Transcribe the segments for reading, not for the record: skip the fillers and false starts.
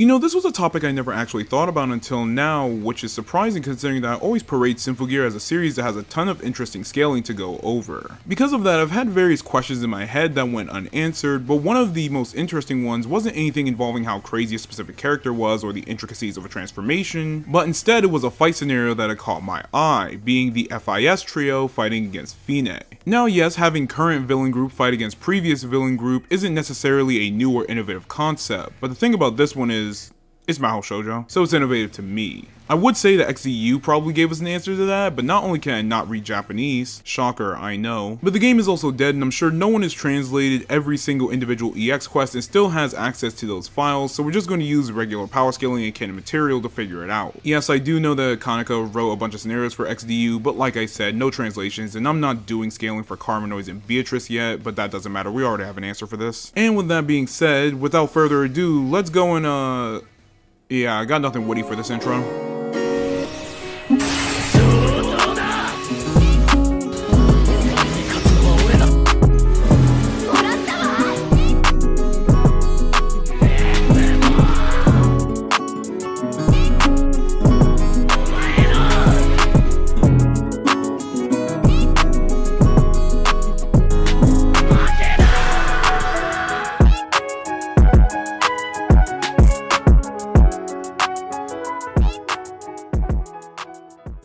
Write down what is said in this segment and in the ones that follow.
You know, this was a topic I never actually thought about until now, which is surprising considering that I always parade Sympho Gear as a series that has a ton of interesting scaling to go over. Because of that, I've had various questions in my head that went unanswered, but one of the most interesting ones wasn't anything involving how crazy a specific character was or the intricacies of a transformation, but instead it was a fight scenario that had caught my eye, being the F.I.S trio fighting against Finé. Now yes, having current villain group fight against previous villain group isn't necessarily a new or innovative concept, but the thing about this one is, it's Mahou Shoujo, so it's innovative to me. I would say that XDU probably gave us an answer to that, but not only can I not read Japanese, shocker I know, but the game is also dead and I'm sure no one has translated every single individual EX quest and still has access to those files, so we're just going to use regular power scaling and canon material to figure it out. Yes, I do know that Kaneka wrote a bunch of scenarios for XDU, but like I said, no translations, and I'm not doing scaling for Carmenoids and Beatrice yet, but that doesn't matter, we already have an answer for this. And with that being said, without further ado, let's go and yeah, I got nothing witty for this intro.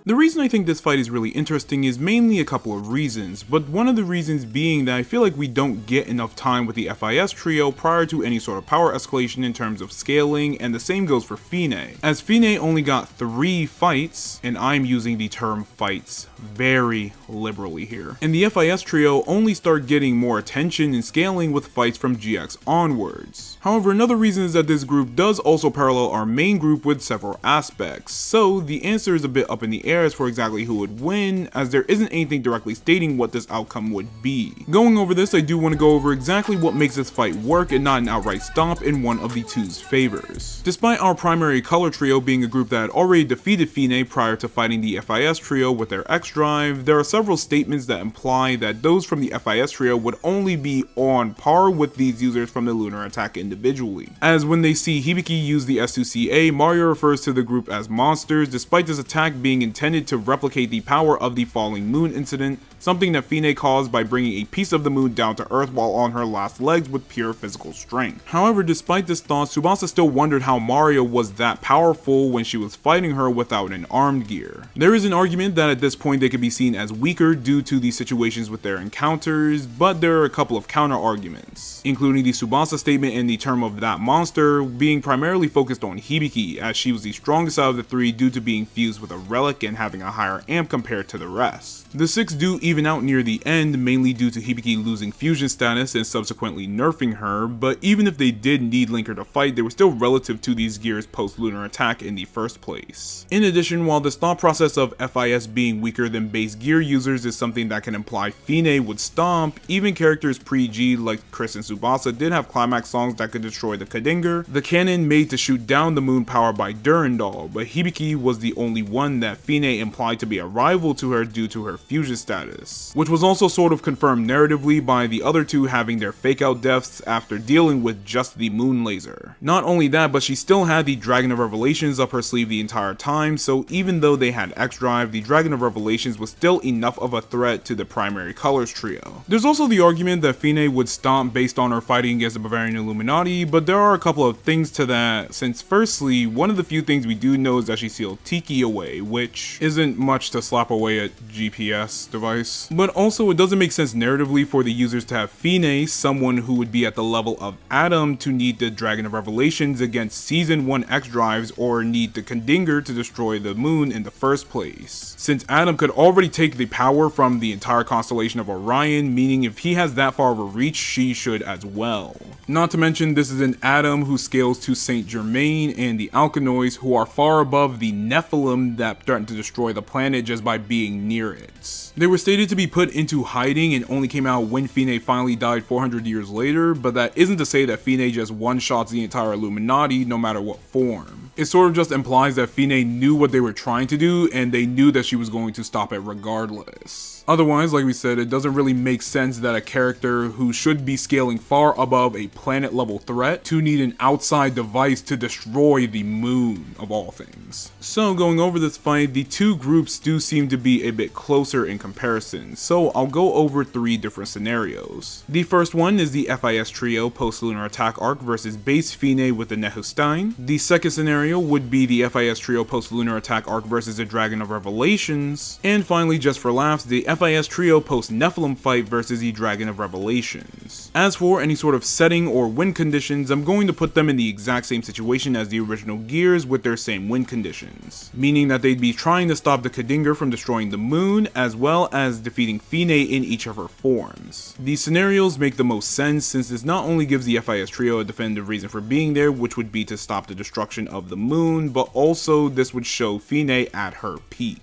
The reason I think this fight is really interesting is mainly a couple of reasons, but one of the reasons being that I feel like we don't get enough time with the F.I.S trio prior to any sort of power escalation in terms of scaling, and the same goes for Finé, as Finé only got 3 fights, and I'm using the term fights very liberally here, and the F.I.S trio only start getting more attention and scaling with fights from GX onwards. However, another reason is that this group does also parallel our main group with several aspects, so the answer is a bit up in the air as for exactly who would win, as there isn't anything directly stating what this outcome would be. Going over this, I do want to go over exactly what makes this fight work and not an outright stomp in one of the two's favors. Despite our primary color trio being a group that had already defeated Finé prior to fighting the F.I.S trio with their X drive, there are several statements that imply that those from the F.I.S trio would only be on par with these users from the lunar attack individually. As when they see Hibiki use the S2CA, Mario refers to the group as monsters, despite this attack being intended to replicate the power of the falling moon incident, something that Finé caused by bringing a piece of the moon down to earth while on her last legs with pure physical strength. However, despite this thought, Tsubasa still wondered how Mario was that powerful when she was fighting her without an armed gear. There is an argument that at this point they could be seen as weaker due to the situations with their encounters, but there are a couple of counter arguments, including the Tsubasa statement and the term of that monster being primarily focused on Hibiki, as she was the strongest out of the 3 due to being fused with a relic and having a higher amp compared to the rest. The 6 do even out near the end, mainly due to Hibiki losing fusion status and subsequently nerfing her, but even if they did need Linker to fight, they were still relative to these gears post-lunar attack in the first place. In addition, while this thought process of F.I.S being weaker than base gear users is something that can imply Finé would stomp, even characters pre-G like Chris and Tsubasa did have climax songs that could destroy the Kadinger, the cannon made to shoot down the moon powered by Durandal, but Hibiki was the only one that Finé implied to be a rival to her due to her fusion status, which was also sort of confirmed narratively by the other 2 having their fake out deaths after dealing with just the moon laser. Not only that, but she still had the Dragon of Revelations up her sleeve the entire time, so even though they had X Drive, the Dragon of Revelations was still enough of a threat to the primary colors trio. There's also the argument that Finé would stomp based on her fighting against the Bavarian Illuminati, but there are a couple of things to that, since firstly, one of the few things we do know is that she sealed Tiki away, which isn't much to slap away at GPS device, but also it doesn't make sense narratively for the users to have Finé, someone who would be at the level of Adam, to need the Dragon of Revelations against Season 1 X drives or need the Kandinger to destroy the moon in the first place, since Adam could already take the power from the entire constellation of Orion, meaning if he has that far of a reach, she should as well. Not to mention, this is an Adam who scales to Saint Germain and the Alkanoids, who are far above the Nephilim that threatened to destroy the planet just by being near it. They were stated to be put into hiding and only came out when Finé finally died 400 years later, but that isn't to say that Finé just one-shots the entire Illuminati no matter what form. It sort of just implies that Finé knew what they were trying to do and they knew that she was going to stop it regardless. Otherwise, like we said, it doesn't really make sense that a character who should be scaling far above a planet level threat to need an outside device to destroy the moon of all things. So going over this fight, the two groups do seem to be a bit closer in comparison, so I'll go over 3 different scenarios. The first one is the F.I.S. trio post-lunar attack arc versus base Finé with the Nehustein. The second scenario would be the F.I.S. trio post-lunar attack arc versus the Dragon of Revelations. And finally, just for laughs, the F.I.S. trio post-Nephilim fight versus the Dragon of Revelations. As for any sort of setting or win conditions, I'm going to put them in the exact same situation as the original Gears with their same win conditions, meaning that they'd be trying to stop the Khadingar from destroying the moon, as well as defeating Finé in each of her forms. These scenarios make the most sense since this not only gives the F.I.S. trio a definitive reason for being there, which would be to stop the destruction of the moon, but also this would show Finé at her peak.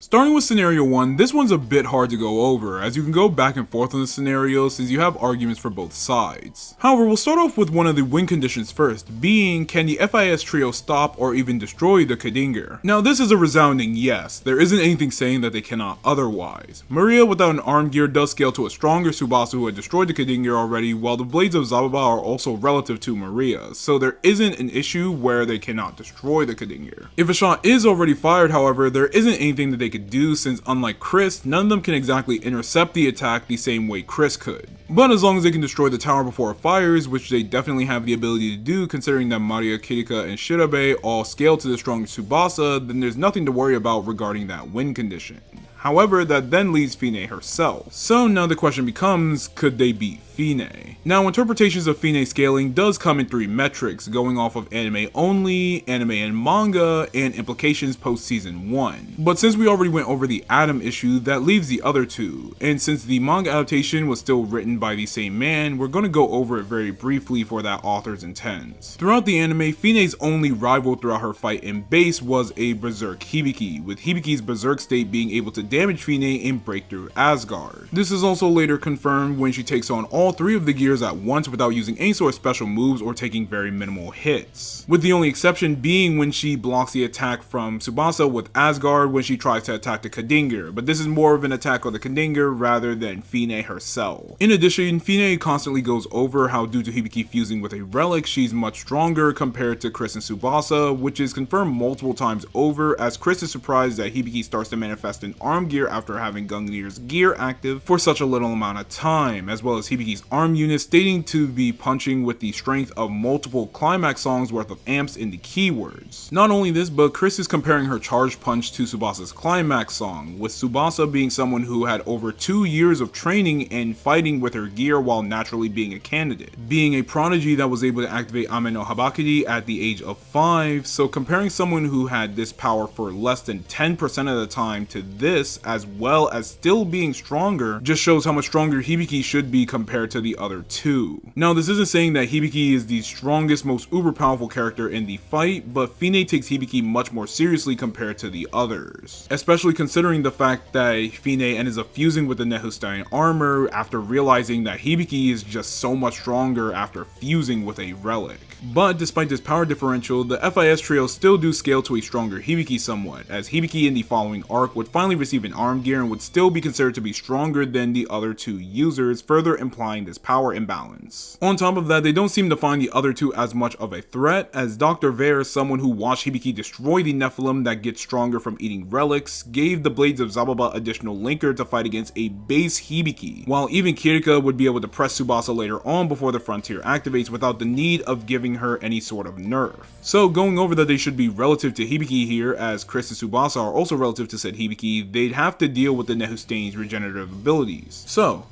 Starting with scenario 1, this one's a bit hard to go over, as you can go back and forth on the scenario since you have arguments for both sides. However, we'll start off with one of the win conditions first, being can the F.I.S. trio stop or even destroy the Khadingar? Now this is a resounding yes, there isn't anything saying that they cannot otherwise. Maria without an arm gear does scale to a stronger Tsubasa who had destroyed the Khadingar already, while the blades of Zababa are also relative to Maria, so there isn't an issue where they cannot destroy the Khadingar. If a shot is already fired, however, there isn't anything that they could do since unlike Chris, none of them can exactly intercept the attack the same way Chris could. But as long as they can destroy the tower before it fires, which they definitely have the ability to do considering that Maria, Kirika, and Shirabe all scale to the stronger Tsubasa, then there's nothing to worry about regarding that win condition. However, that then leaves Finé herself. So now the question becomes, could they beat Finé? Now, interpretations of Finé scaling does come in 3 metrics, going off of anime only, anime and manga, and implications post season 1. But since we already went over the Adam issue, that leaves the other 2, and since the manga adaptation was still written by the same man, we're going to go over it very briefly for that author's intents. Throughout the anime, Finé's only rival throughout her fight in base was a Berserk Hibiki, with Hibiki's Berserk state being able to damage Finé and break through Asgard. This is also later confirmed when she takes on all 3 of the gears at once without using any sort of special moves or taking very minimal hits, with the only exception being when she blocks the attack from Tsubasa with Asgard when she tries to attack the Khadingar, but this is more of an attack on the Khadingar rather than Finé herself. In addition, Finé constantly goes over how due to Hibiki fusing with a relic, she's much stronger compared to Chris and Tsubasa, which is confirmed multiple times over as Chris is surprised that Hibiki starts to manifest an arm gear after having Gungnir's gear active for such a little amount of time, as well as Hibiki's arm unit stating to be punching with the strength of multiple climax songs worth of amps in the keywords. Not only this, but Chris is comparing her charge punch to Tsubasa's climax song, with Tsubasa being someone who had over 2 years of training and fighting with her gear while naturally being a candidate, being a prodigy that was able to activate Ame no Habakiri at the age of 5, so comparing someone who had this power for less than 10% of the time to this, as well as still being stronger, just shows how much stronger Hibiki should be compared to the other 2. Now this isn't saying that Hibiki is the strongest, most uber powerful character in the fight, but Finé takes Hibiki much more seriously compared to the others, especially considering the fact that Finé ends up fusing with the Nehustein armor after realizing that Hibiki is just so much stronger after fusing with a relic. But despite this power differential, the F.I.S. trio still do scale to a stronger Hibiki somewhat, as Hibiki in the following arc would finally receive an arm gear and would still be considered to be stronger than the other 2 users, further implying this power imbalance. On top of that, they don't seem to find the other 2 as much of a threat, as Dr. Vare, someone who watched Hibiki destroy the Nephilim that gets stronger from eating relics, gave the blades of Zababa additional linker to fight against a base Hibiki, while even Kirika would be able to press Tsubasa later on before the frontier activates without the need of giving her any sort of nerf. So going over that they should be relative to Hibiki here, as Chris and Tsubasa are also relative to said Hibiki, they'd have to deal with the Nehustein's regenerative abilities. So,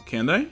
can they?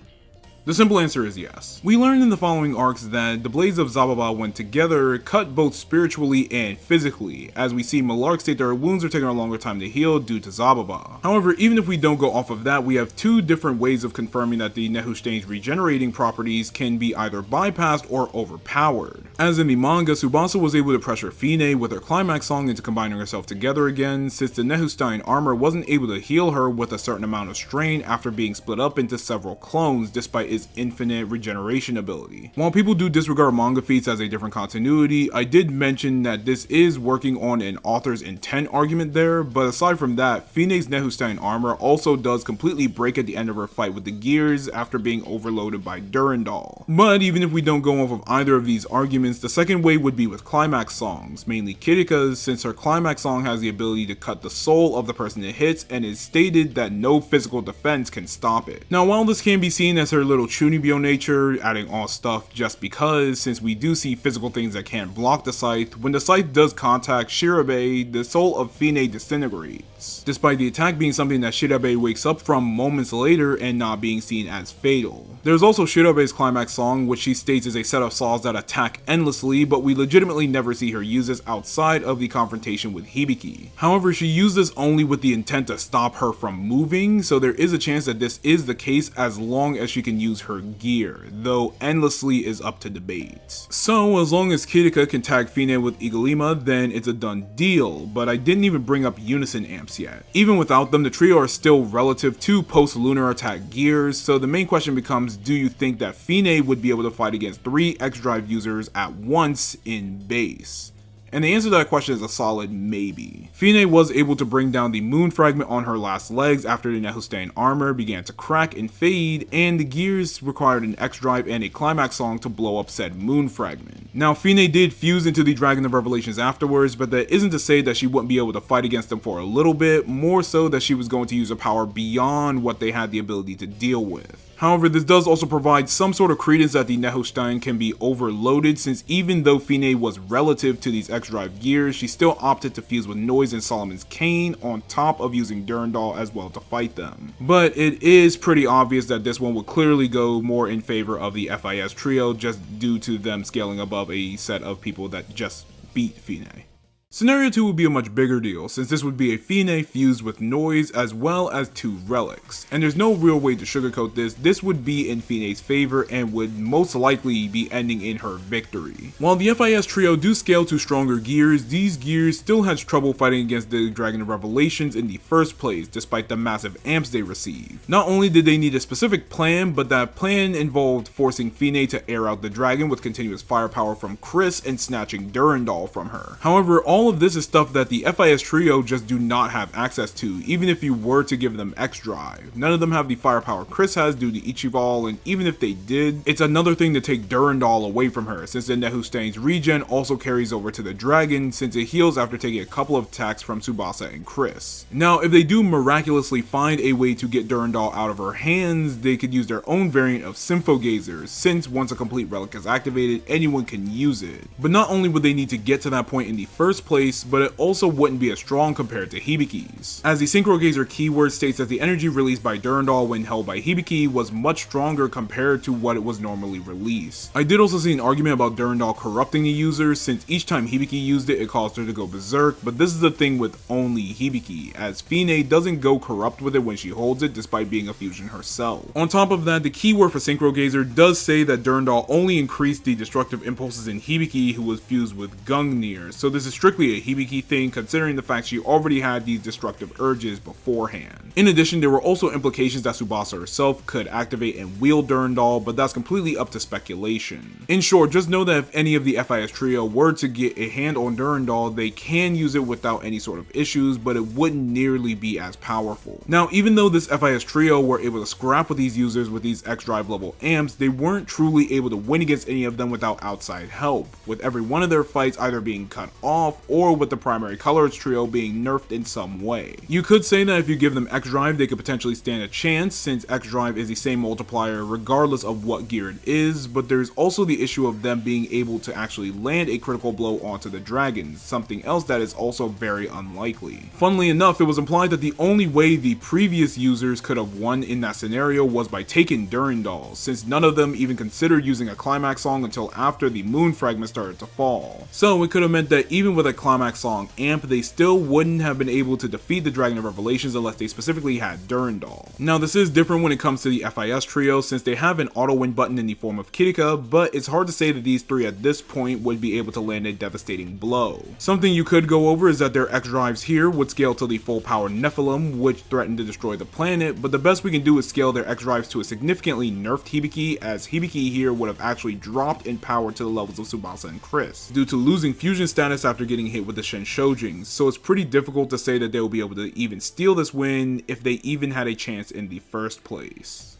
The simple answer is yes. We learned in the following arcs that the blades of Zababa when together cut both spiritually and physically, as we see Malark state that her wounds are taking a longer time to heal due to Zababa. However, even if we don't go off of that, we have 2 different ways of confirming that the Nehustein's regenerating properties can be either bypassed or overpowered. As in the manga, Tsubasa was able to pressure Finé with her climax song into combining herself together again, since the Nehustein armor wasn't able to heal her with a certain amount of strain after being split up into several clones, despite is infinite regeneration ability. While people do disregard manga feats as a different continuity, I did mention that this is working on an author's intent argument there, but aside from that, Finé's Nehustein armor also does completely break at the end of her fight with the gears after being overloaded by Durandal. But even if we don't go off of either of these arguments, the second way would be with climax songs, mainly Kirika's, since her climax song has the ability to cut the soul of the person it hits and is stated that no physical defense can stop it. Now while this can be seen as her little Chunibyo nature, adding all stuff just because, since we do see physical things that can't block the scythe, when the scythe does contact Shirabe, the soul of Finé disintegrates, despite the attack being something that Shirabe wakes up from moments later and not being seen as fatal. There's also Shirabe's climax song, which she states is a set of saws that attack endlessly, but we legitimately never see her use this outside of the confrontation with Hibiki. However, she used this only with the intent to stop her from moving, so there is a chance that this is the case as long as she can use her gear, though endlessly is up to debate. So as long as Kirika can tag Finé with Igolima, then it's a done deal, but I didn't even bring up unison amps yet. Even without them, the trio are still relative to post-lunar attack gears, so the main question becomes, do you think that Finé would be able to fight against 3 X-Drive users at once in base? And the answer to that question is a solid maybe. Finé was able to bring down the moon fragment on her last legs after the Nehustein armor began to crack and fade, and the gears required an X-Drive and a climax song to blow up said moon fragment. Now Finé did fuse into the Dragon of Revelations afterwards, but that isn't to say that she wouldn't be able to fight against them for a little bit, more so that she was going to use a power beyond what they had the ability to deal with. However, this does also provide some sort of credence that the Nehustein can be overloaded, since even though Finé was relative to these X-Drive gears, she still opted to fuse with Noise and Solomon's Cane on top of using Durandal as well to fight them. But it is pretty obvious that this one would clearly go more in favor of the F.I.S. trio, just due to them scaling above a set of people that just beat Finé. Scenario 2 would be a much bigger deal, since this would be a Finé fused with Noise as well as 2 relics. And there's no real way to sugarcoat this would be in Finé's favor and would most likely be ending in her victory. While the F.I.S. trio do scale to stronger gears, these gears still had trouble fighting against the Dragon of Revelations in the first place, despite the massive amps they received. Not only did they need a specific plan, but that plan involved forcing Finé to air out the dragon with continuous firepower from Chris and snatching Durandal from her. However, all of this is stuff that the F.I.S. trio just do not have access to, even if you were to give them X-Drive. None of them have the firepower Chris has due to Ichival, and even if they did, it's another thing to take Durandal away from her, since the Nehustein's regen also carries over to the dragon, since it heals after taking a couple of attacks from Tsubasa and Chris. Now, if they do miraculously find a way to get Durandal out of her hands, they could use their own variant of Sympho Gazers, since once a complete relic is activated, anyone can use it. But not only would they need to get to that point in the first place, but it also wouldn't be as strong compared to Hibiki's, as the Synchro Gazer keyword states that the energy released by Durandal when held by Hibiki was much stronger compared to what it was normally released. I did also see an argument about Durandal corrupting the user, since each time Hibiki used it, it caused her to go berserk, but this is the thing with only Hibiki, as Finé doesn't go corrupt with it when she holds it despite being a fusion herself. On top of that, the keyword for Synchro Gazer does say that Durandal only increased the destructive impulses in Hibiki, who was fused with Gungnir, so this is strictly a Hibiki thing, considering the fact she already had these destructive urges beforehand. In addition, there were also implications that Tsubasa herself could activate and wield Durandal, but that's completely up to speculation. In short, just know that if any of the F.I.S. trio were to get a hand on Durandal, they can use it without any sort of issues, but it wouldn't nearly be as powerful. Now, even though this F.I.S. trio were able to scrap with these users with these X-Drive level amps, they weren't truly able to win against any of them without outside help, with every one of their fights either being cut off or with the primary colors trio being nerfed in some way. You could say that if you give them X-Drive, they could potentially stand a chance, since X-Drive is the same multiplier regardless of what gear it is, but there's also the issue of them being able to actually land a critical blow onto the dragons, something else that is also very unlikely. Funnily enough, it was implied that the only way the previous users could have won in that scenario was by taking Durandal, since none of them even considered using a climax song until after the moon fragment started to fall. So it could have meant that even with a Climax Song amp, they still wouldn't have been able to defeat the Dragon of Revelations unless they specifically had Durandal. Now this is different when it comes to the F.I.S. trio since they have an auto win button in the form of Kirika, but it's hard to say that these three at this point would be able to land a devastating blow. Something you could go over is that their X drives here would scale to the full power Nephilim, which threatened to destroy the planet, but the best we can do is scale their X drives to a significantly nerfed Hibiki, as Hibiki here would have actually dropped in power to the levels of Tsubasa and Chris, due to losing fusion status after getting hit with the Shenshojings, so it's pretty difficult to say that they will be able to even steal this win if they even had a chance in the first place.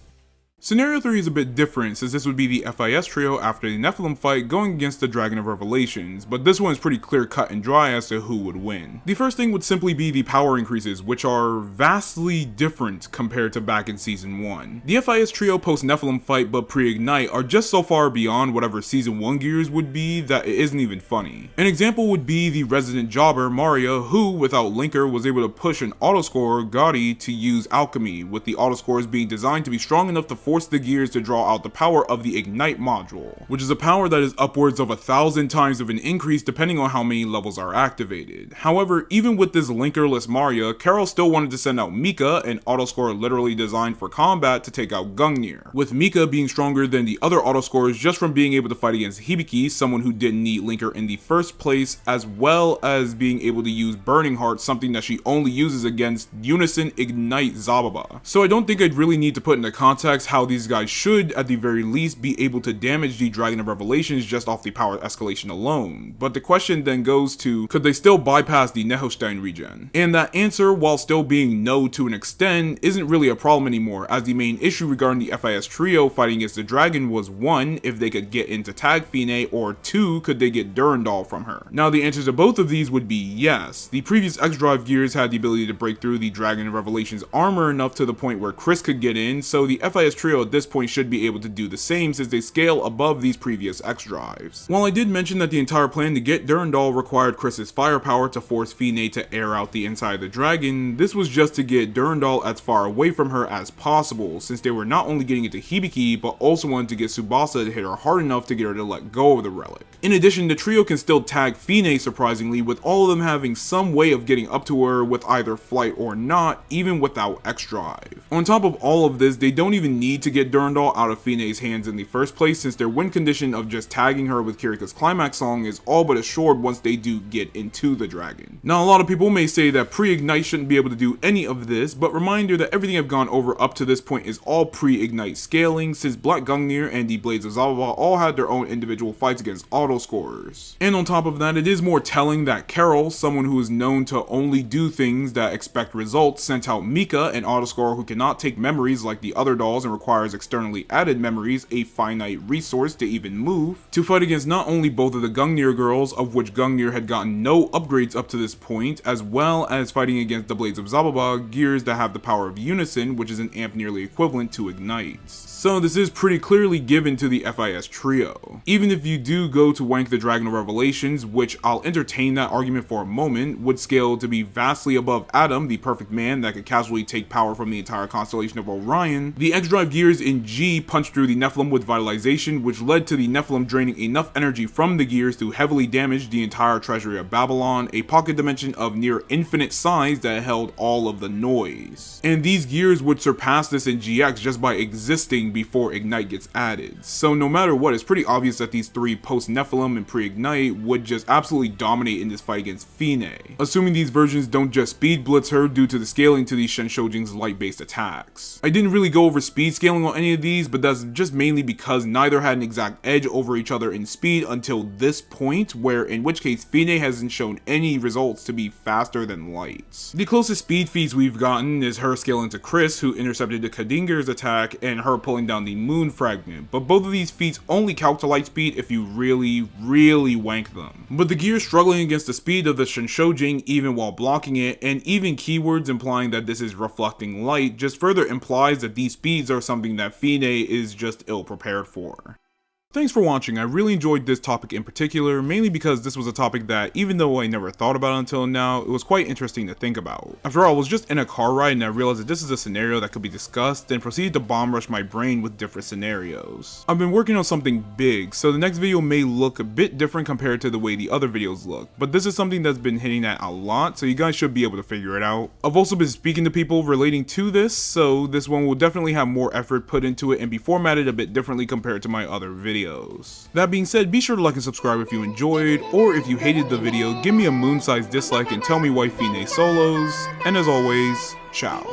Scenario 3 is a bit different since this would be the F.I.S. trio after the Nephilim fight going against the Dragon of Revelations, but this one is pretty clear cut and dry as to who would win. The first thing would simply be the power increases, which are vastly different compared to back in Season 1. The F.I.S. trio post Nephilim fight but pre-Ignite are just so far beyond whatever Season 1 gears would be that it isn't even funny. An example would be the resident jobber Maria, who without Linker was able to push an autoscorer Gotti to use alchemy, with the autoscores being designed to be strong enough to force the gears to draw out the power of the Ignite module, which is a power that is upwards of 1,000 times of an increase depending on how many levels are activated. However, even with this linkerless Maria, Carol still wanted to send out Mika, an autoscorer literally designed for combat, to take out Gungnir, with Mika being stronger than the other autoscorers just from being able to fight against Hibiki, someone who didn't need Linker in the first place, as well as being able to use Burning Heart, something that she only uses against Unison Ignite Zababa. So I don't think I'd really need to put into context how these guys should, at the very least, be able to damage the Dragon of Revelations just off the power escalation alone. But the question then goes to, could they still bypass the Nehostein regen? And that answer, while still being no to an extent, isn't really a problem anymore, as the main issue regarding the F.I.S. trio fighting against the Dragon was 1, if they could get into tag Finé, or 2, could they get Durandal from her? Now the answer to both of these would be yes. The previous X-Drive gears had the ability to break through the Dragon of Revelations armor enough to the point where Chris could get in, so the F.I.S. trio at this point should be able to do the same since they scale above these previous X drives. While I did mention that the entire plan to get Durandal required Chris's firepower to force Finé to air out the inside of the dragon, this was just to get Durandal as far away from her as possible, since they were not only getting into Hibiki but also wanted to get Tsubasa to hit her hard enough to get her to let go of the relic. In addition, the trio can still tag Finé surprisingly, with all of them having some way of getting up to her with either flight or not, even without X drive. On top of all of this, they don't even need to get Durandal out of Finé's hands in the first place, since their win condition of just tagging her with Kirika's Climax Song is all but assured once they do get into the dragon. Now a lot of people may say that pre-Ignite shouldn't be able to do any of this, but reminder that everything I've gone over up to this point is all pre-Ignite scaling, since Black Gungnir and the Blades of Zababa all had their own individual fights against auto scorers. And on top of that, it is more telling that Carol, someone who is known to only do things that expect results, sent out Mika, an auto scorer who cannot take memories like the other dolls and requires externally added memories, a finite resource to even move, to fight against not only both of the Gungnir girls, of which Gungnir had gotten no upgrades up to this point, as well as fighting against the Blades of Zababa, gears that have the power of Unison, which is an amp nearly equivalent to Ignites. So this is pretty clearly given to the F.I.S. trio. Even if you do go to wank the Dragon of Revelations, which I'll entertain that argument for a moment, would scale to be vastly above Adam, the perfect man that could casually take power from the entire constellation of Orion, the X-Drive gears in G punched through the Nephilim with Vitalization, which led to the Nephilim draining enough energy from the gears to heavily damage the entire treasury of Babylon, a pocket dimension of near infinite size that held all of the noise. And these gears would surpass this in GX just by existing before Ignite gets added. So no matter what, it's pretty obvious that these three post-Nephilim and pre-Ignite would just absolutely dominate in this fight against Finé, assuming these versions don't just speed blitz her due to the scaling to these Shenshojing's light-based attacks. I didn't really go over speed scaling on any of these, but that's just mainly because neither had an exact edge over each other in speed until this point, where in which case Finé hasn't shown any results to be faster than light. The closest speed feats we've gotten is her scaling to Chris, who intercepted the Kadinger's attack, and her pulling down the Moon Fragment, but both of these feats only count to light speed if you really wank them. But the gear struggling against the speed of the Shenshojing even while blocking it, and even keywords implying that this is reflecting light, just further implies that these speeds are something that Finé is just ill prepared for. Thanks for watching. I really enjoyed this topic in particular, mainly because this was a topic that, even though I never thought about until now, it was quite interesting to think about. After all, I was just in a car ride and I realized that this is a scenario that could be discussed, then proceeded to bomb rush my brain with different scenarios. I've been working on something big, so the next video may look a bit different compared to the way the other videos look, but this is something that's been hitting at a lot, so you guys should be able to figure it out. I've also been speaking to people relating to this, so this one will definitely have more effort put into it and be formatted a bit differently compared to my other videos. That being said, be sure to like and subscribe if you enjoyed, or if you hated the video, give me a moon-sized dislike and tell me why Finé solos, and as always, ciao.